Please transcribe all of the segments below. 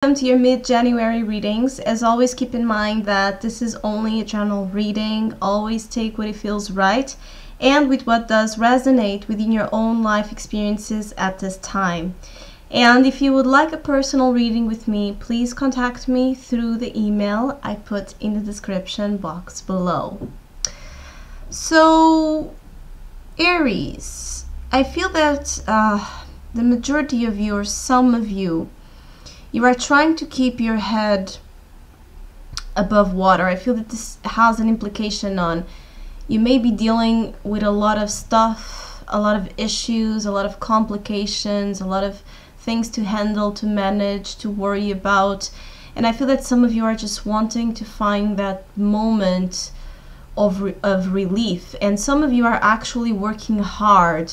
Welcome to your mid-January readings. As always, keep in mind that this is only a general reading. Always take what it feels right and with what does resonate within your own life experiences at this time. And if you would like a personal reading with me, please contact me through the email I put in the description box below. So, Aries, I feel that the majority of you, or some of you, you are trying to keep your head above water. I feel that this has an implication on you may be dealing with a lot of stuff, a lot of issues, a lot of complications, a lot of things to handle, to manage, to worry about. And I feel that some of you are just wanting to find that moment of relief. And some of you are actually working hard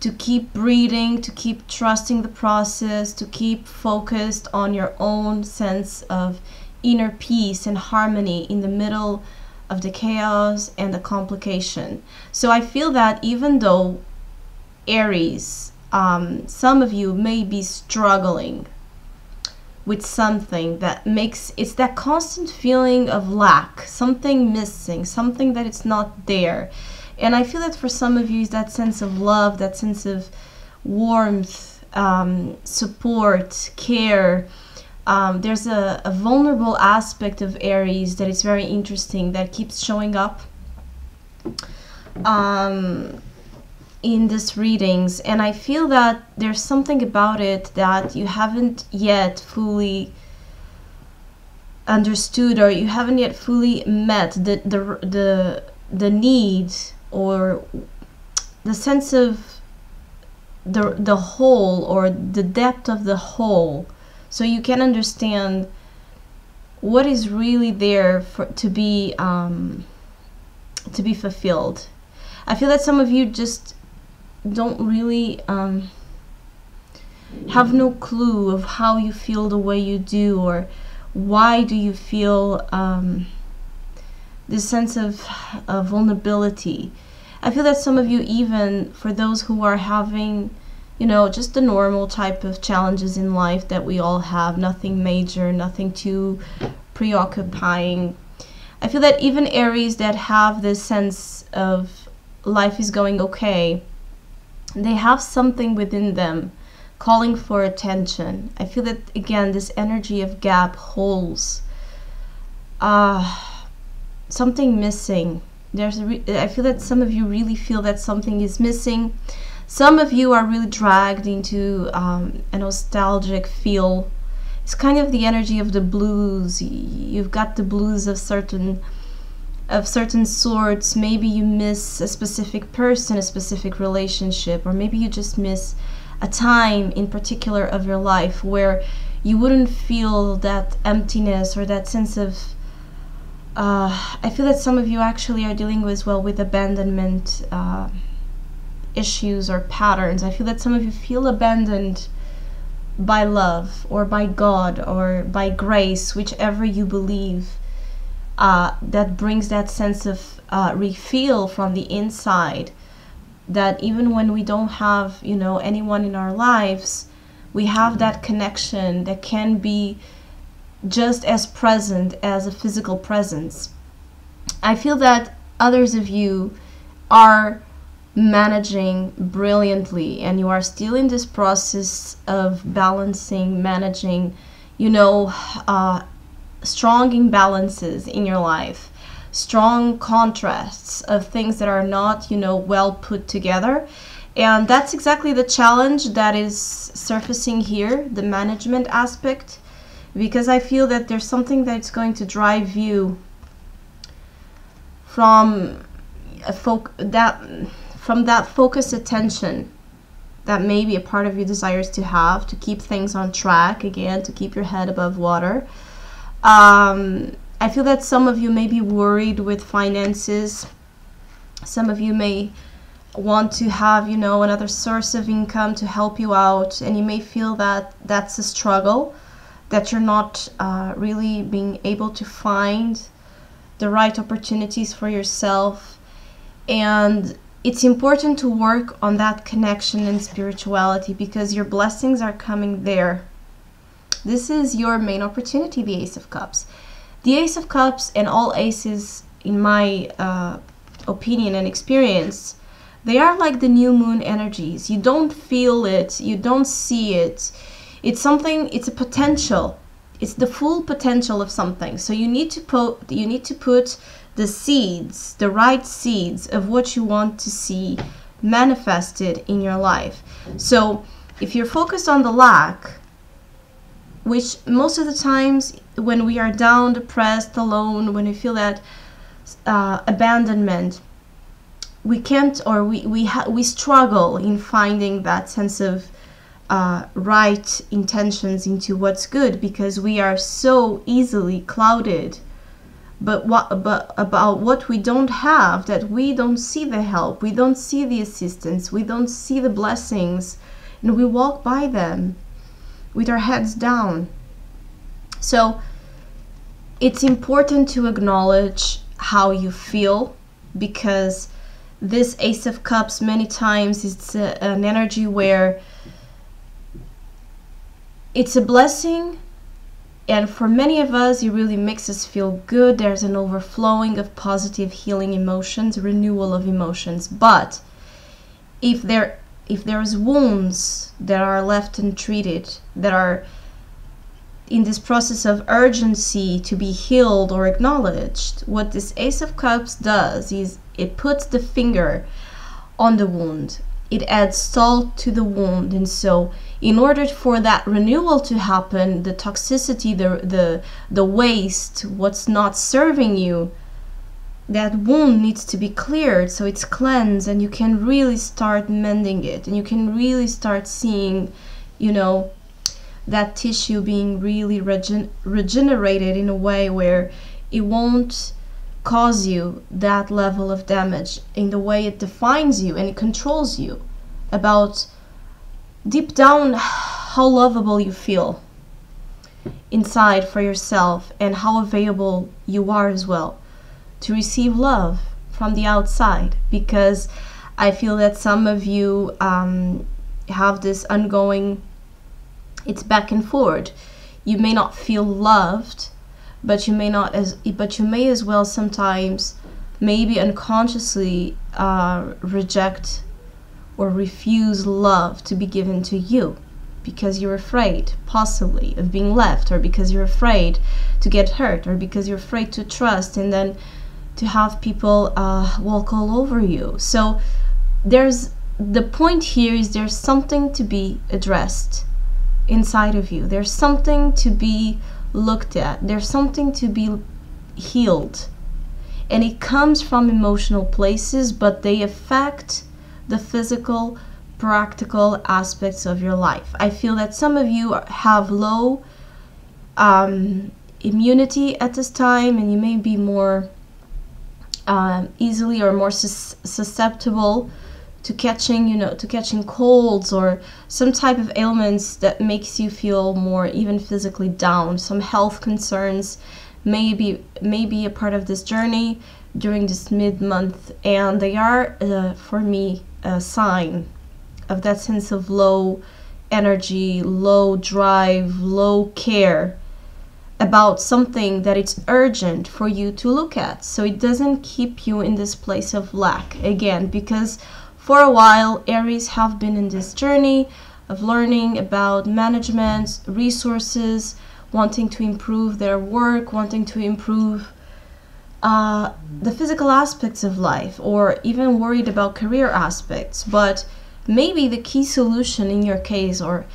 to keep breathing, to keep trusting the process, to keep focused on your own sense of inner peace and harmony in the middle of the chaos and the complication. So I feel that even though Aries, some of you may be struggling with something that makes, it's that constant feeling of lack, something missing, something that it's not there. And I feel that for some of you is that sense of love, that sense of warmth, support, care. There's a vulnerable aspect of Aries that is very interesting, that keeps showing up in these readings. And I feel that there's something about it that you haven't yet fully understood, or you haven't yet fully met the need, or the sense of the whole, or the depth of the whole, so you can understand what is really there for to be fulfilled. I feel that some of you just don't really have no clue of how you feel the way you do, or why do you feel this sense of vulnerability. I feel that some of you, even for those who are having, you know, just the normal type of challenges in life that we all have, nothing major, nothing too preoccupying. I feel that even Aries that have this sense of life is going okay, they have something within them calling for attention. I feel that, again, this energy of gap, holes, something missing. I feel that some of you really feel that something is missing. Some of you are really dragged into a nostalgic feel. It's kind of the energy of the blues. You've got the blues of certain sorts. Maybe you miss a specific person, a specific relationship, or maybe you just miss a time in particular of your life where you wouldn't feel that emptiness or that sense of I feel that some of you actually are dealing with abandonment issues or patterns. I feel that some of you feel abandoned by love, or by God, or by grace, whichever you believe, that brings that sense of refill from the inside, that even when we don't have, you know, anyone in our lives, we have that connection that can be just as present as a physical presence. I feel that others of you are managing brilliantly, and you are still in this process of balancing, managing, you know, strong imbalances in your life, strong contrasts of things that are not, you know, well put together. And that's exactly the challenge that is surfacing here, the management aspect, because I feel that there's something that's going to drive you from that focused attention that maybe a part of you desires to have, to keep things on track, again, to keep your head above water. I feel that some of you may be worried with finances. Some of you may want to have, you know, another source of income to help you out, and you may feel that that's a struggle, that you're not really being able to find the right opportunities for yourself. And it's important to work on that connection and spirituality, because your blessings are coming there. This is your main opportunity, the Ace of Cups. The Ace of Cups and all aces, in my opinion and experience, they are like the new moon energies. You don't feel it, you don't see it. It's something, it's a potential. It's the full potential of something. So you need to put the seeds, the right seeds of what you want to see manifested in your life. So if you're focused on the lack, which most of the times when we are down, depressed, alone, when we feel that abandonment, we can't, or we struggle in finding that sense of right intentions into what's good, because we are so easily clouded but about what we don't have, that we don't see the help, we don't see the assistance, we don't see the blessings, and we walk by them with our heads down. So it's important to acknowledge how you feel, because this Ace of Cups many times it's an energy where it's a blessing, and for many of us it really makes us feel good. There's an overflowing of positive healing emotions, renewal of emotions. But if there's wounds that are left untreated, that are in this process of urgency to be healed or acknowledged, what this Ace of Cups does is it puts the finger on the wound. It adds salt to the wound. And so in order for that renewal to happen, the toxicity, the waste, what's not serving you, that wound needs to be cleared, so it's cleansed, and you can really start mending it, and you can really start seeing, you know, that tissue being really regenerated in a way where it won't cause you that level of damage in the way it defines you and it controls you, about deep down how lovable you feel inside for yourself, and how available you are as well to receive love from the outside. Because I feel that some of you have this ongoing, it's back and forward. You may not feel loved, but you may as well sometimes, maybe unconsciously, reject or refuse love to be given to you, because you're afraid possibly of being left, or because you're afraid to get hurt, or because you're afraid to trust and then to have people walk all over you. So the point here is there's something to be addressed inside of you. There's something to be looked at. There's something to be healed. And it comes from emotional places, but they affect the physical, practical aspects of your life. I feel that some of you have low immunity at this time, and you may be more easily or more susceptible to catching colds or some type of ailments that makes you feel more even physically down. Some health concerns may be a part of this journey during this mid-month, and they are for me a sign of that sense of low energy, low drive, low care about something that it's urgent for you to look at, so it doesn't keep you in this place of lack again. Because for a while Aries have been in this journey of learning about management, resources, wanting to improve their work, wanting to improve the physical aspects of life, or even worried about career aspects. But maybe the key solution in your case, or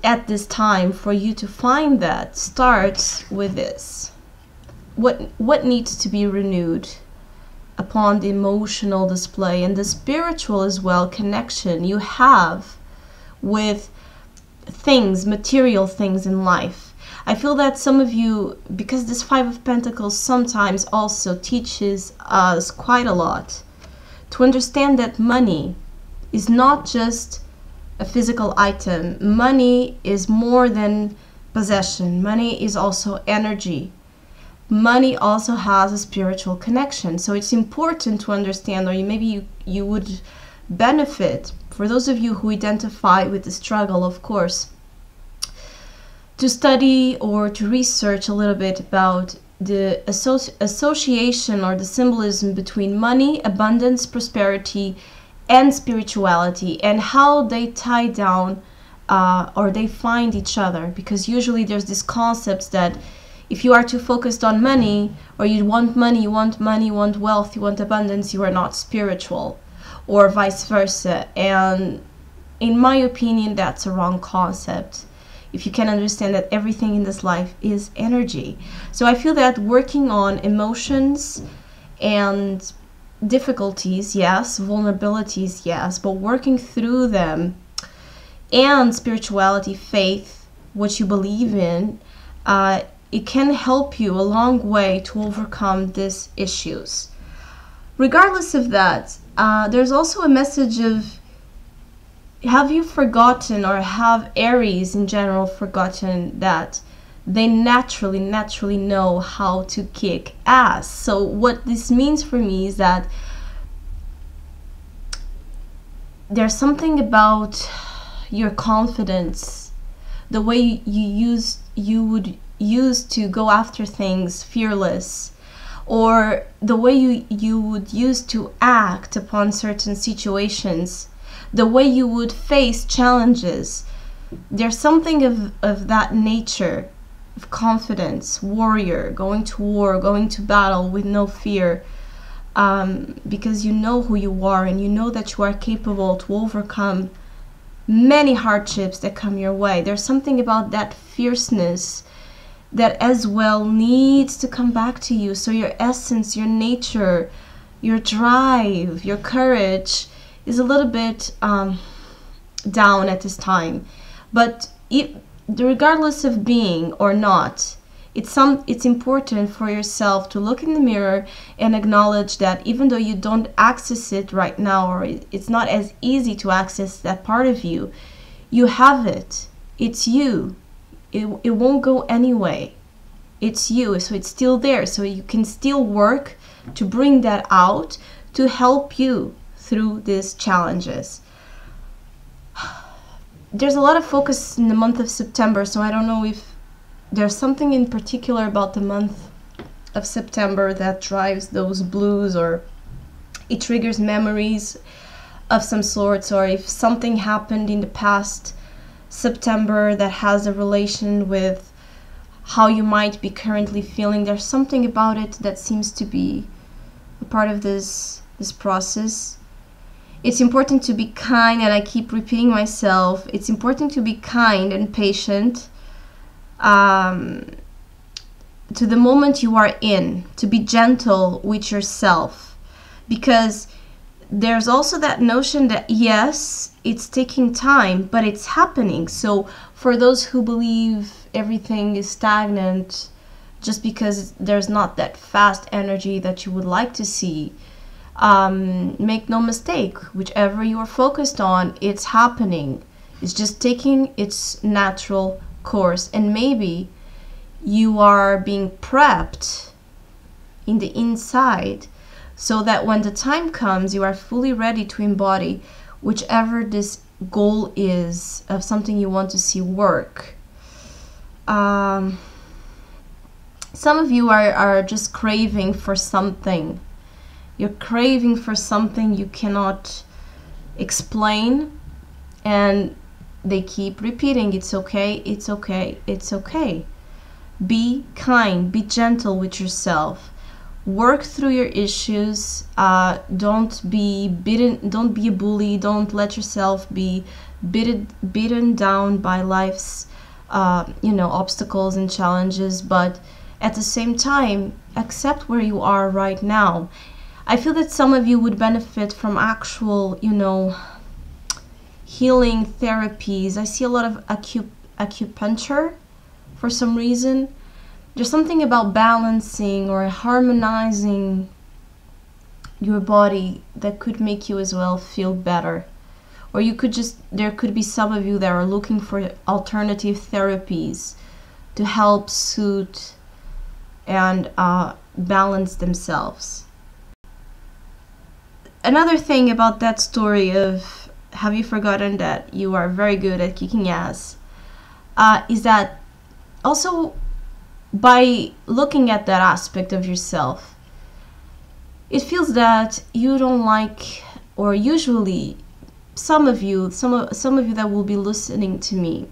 at this time for you to find that, starts with this. What needs to be renewed upon the emotional display and the spiritual as well connection you have with things, material things in life. I feel that some of you, because this Five of Pentacles sometimes also teaches us quite a lot, to understand that money is not just a physical item. Money is more than possession. Money is also energy. Money also has a spiritual connection. So it's important to understand, or maybe you would benefit, for those of you who identify with the struggle, of course, to study or to research a little bit about the association or the symbolism between money, abundance, prosperity, and spirituality, and how they tie down or they find each other. Because usually there's this concept that if you are too focused on money, or you want money, you want wealth, you want abundance, you are not spiritual, or vice versa. And in my opinion, that's a wrong concept. If you can understand that everything in this life is energy. So I feel that working on emotions and difficulties, yes, vulnerabilities, yes, but working through them, and spirituality, faith, what you believe in, it can help you a long way to overcome these issues. Regardless of that, there's also a message of, have you forgotten, or have Aries in general forgotten that they naturally know how to kick ass? So what this means for me is that there's something about your confidence, the way you would use to go after things fearless, or the way you would use to act upon certain situations, the way you would face challenges. There's something of that nature, of confidence, warrior, going to war, going to battle with no fear, because you know who you are, and you know that you are capable to overcome many hardships that come your way. There's something about that fierceness that as well needs to come back to you. So your essence, your nature, your drive, your courage is a little bit down at this time. But regardless of being or not, it's important for yourself to look in the mirror and acknowledge that even though you don't access it right now, or it's not as easy to access that part of you, you have it. It's you. It won't go anyway. It's you, so it's still there. So you can still work to bring that out to help you through these challenges. There's a lot of focus in the month of September, so I don't know if there's something in particular about the month of September that drives those blues, or it triggers memories of some sorts, or if something happened in the past September that has a relation with how you might be currently feeling. There's something about it that seems to be a part of this process. It's important to be kind, and I keep repeating myself, it's important to be kind and patient to the moment you are in, to be gentle with yourself, because there's also that notion that yes, it's taking time, but it's happening. So for those who believe everything is stagnant just because there's not that fast energy that you would like to see, make no mistake, whichever you are focused on, it's happening. It's just taking its natural course, and maybe you are being prepped in the inside so that when the time comes, you are fully ready to embody whichever this goal is of something you want to see work. Some of you are just craving for something. You're craving for something you cannot explain, and they keep repeating, it's okay, it's okay, it's okay. Be kind, be gentle with yourself. Work through your issues. Don't be a bully. Don't let yourself be beaten down by life's obstacles and challenges, but at the same time, accept where you are right now. I feel that some of you would benefit from actual, healing therapies. I see a lot of acupuncture for some reason. There's something about balancing or harmonizing your body that could make you as well feel better. Or there could be some of you that are looking for alternative therapies to help soothe and balance themselves. Another thing about that story of have you forgotten that you are very good at kicking ass is that Also, by looking at that aspect of yourself, it feels that you don't like, or usually some of you that will be listening to me,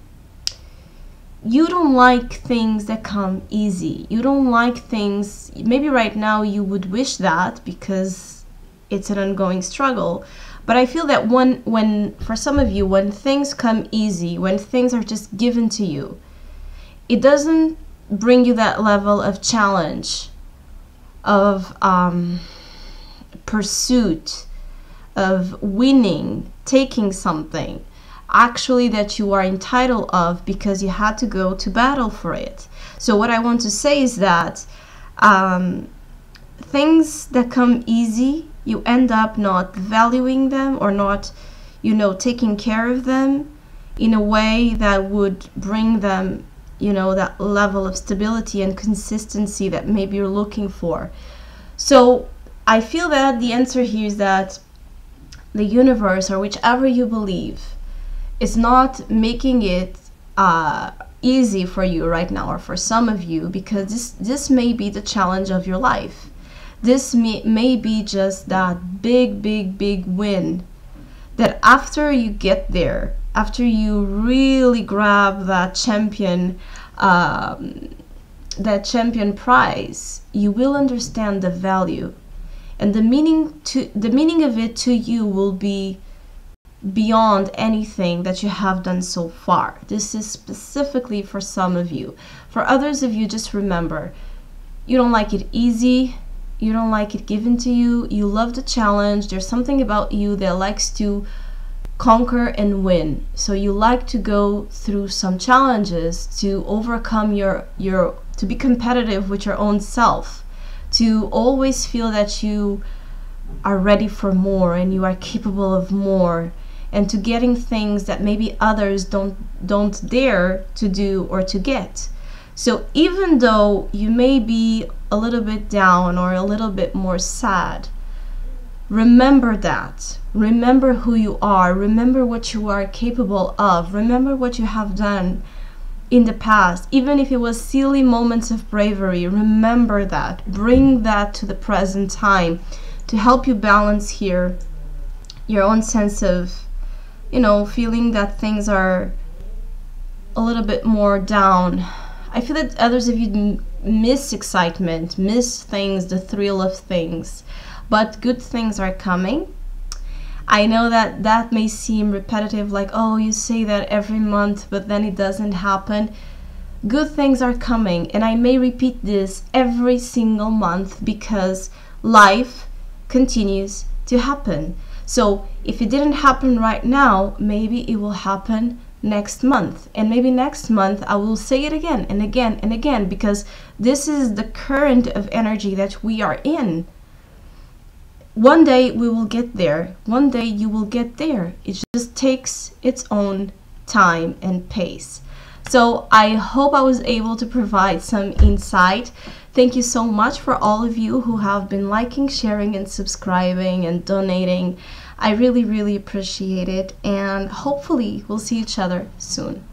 you don't like things that come easy. You don't like things, maybe right now you would wish that because it's an ongoing struggle. But I feel that when for some of you, when things come easy, when things are just given to you, it doesn't bring you that level of challenge, of pursuit, of winning, taking something actually that you are entitled of because you had to go to battle for it. So what I want to say is that things that come easy, you end up not valuing them or not, taking care of them in a way that would bring them, that level of stability and consistency that maybe you're looking for. So I feel that the answer here is that the universe, or whichever you believe, is not making it easy for you right now, or for some of you, because this may be the challenge of your life. This may be just that big win that after you get there, after you really grab that champion prize, you will understand the value, and the meaning of it to you will be beyond anything that you have done so far. This is specifically for some of you. For others of you, just remember, you don't like it easy, you don't like it given to you, you love the challenge. There's something about you that likes to conquer and win. So you like to go through some challenges to overcome your to be competitive with your own self, to always feel that you are ready for more and you are capable of more, and to getting things that maybe others don't dare to do or to get. So even though you may be a little bit down or a little bit more sad, remember that. Remember who you are. Remember what you are capable of. Remember what you have done in the past. Even if it was silly moments of bravery, remember that. Bring that to the present time to help you balance here your own sense of, feeling that things are a little bit more down. I feel that others of you miss excitement, miss things, the thrill of things, but good things are coming. I know that may seem repetitive, like, oh, you say that every month, but then it doesn't happen. Good things are coming, and I may repeat this every single month because life continues to happen. So if it didn't happen right now, maybe it will happen next month, and maybe next month I will say it again and again and again, because this is the current of energy that we are in. One day we will get there. One day you will get there. It just takes its own time and pace. So I hope I was able to provide some insight. Thank you so much for all of you who have been liking, sharing, and subscribing and donating. I really appreciate it, and hopefully we'll see each other soon.